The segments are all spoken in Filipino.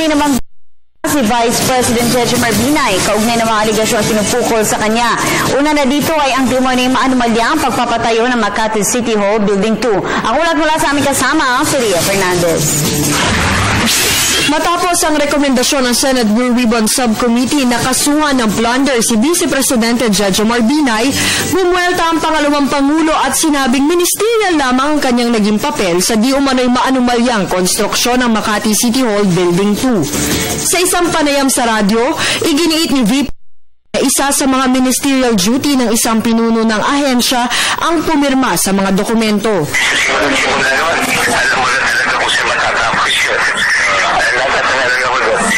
Muli naman si Vice President Jejomar Binay kaugnay ng mga aligasyon pinupukol sa kanya. Una na dito ay ang timor ng maanumalyang pagpapatayo ng Makati City Hall Building 2. Ang ulat mula sa aming kasama, si Ria Fernandez. Matapos ang rekomendasyon ng Senate Blue Ribbon Subcommittee na kasuhan ng plunder si Vice Presidente Jejomar Binay, bumuelta ang pangalawang Pangulo at sinabing ministerial lamang ang kanyang naging papel sa di umano'y maanumalyang konstruksyon ng Makati City Hall Building 2. Sa isang panayam sa radyo, iginiit ni VP na isa sa mga ministerial duty ng isang pinuno ng ahensya ang pumirma sa mga dokumento.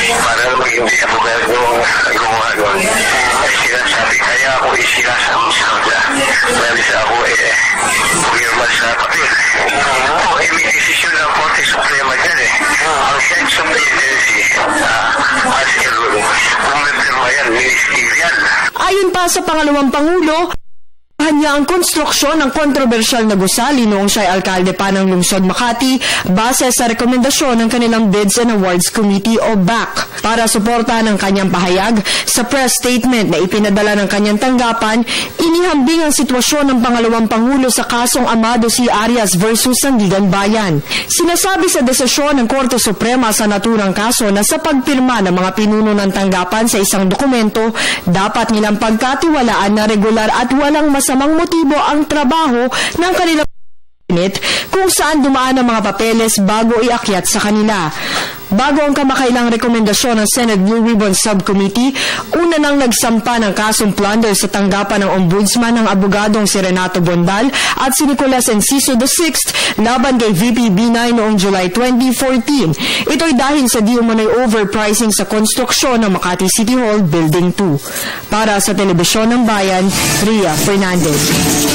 Para maging abogado gumawa doon. Sinasabi kaya ako isinasama sa kanila. Dahil sa ako pumirma sa papel. May desisyon ng Korte Suprema dyan Ang heads of the agency as a rule, pumirma yan, ministerial. Ayon pa sa pangalawang Pangulo, niya ang konstruksyon ng kontrobersyal na gusali noong siya'y alkalde pa ng lungsod Makati base sa rekomendasyon ng kanilang Bids and Awards Committee o BAC. Para suportahan ang kanyang pahayag, sa press statement na ipinadala ng kanyang tanggapan, inihambing ang sitwasyon ng pangalawang Pangulo sa kasong Amado C. Arias versus Sandigan Bayan. Sinasabi sa desisyon ng Korte Suprema sa naturang kaso na sa pagpirma ng mga pinuno ng tanggapan sa isang dokumento, dapat nilang pagkatiwalaan na regular at walang masamang motibo ang trabaho ng kanilang kung saan dumaan ang mga papeles bago iakyat sa kanila. Bago ang kamakailang rekomendasyon ng Senate Blue Ribbon Subcommittee, una nang nagsampa ng kasong plunder sa tanggapan ng Ombudsman ng abogadong si Renato Bondal at si Nicolas Enciso VI laban kay VP Binay noong July 2014. Ito'y dahil sa di umano'y overpricing sa konstruksyon ng Makati City Hall Building 2. Para sa Telebisyon ng Bayan, Ria Fernandez.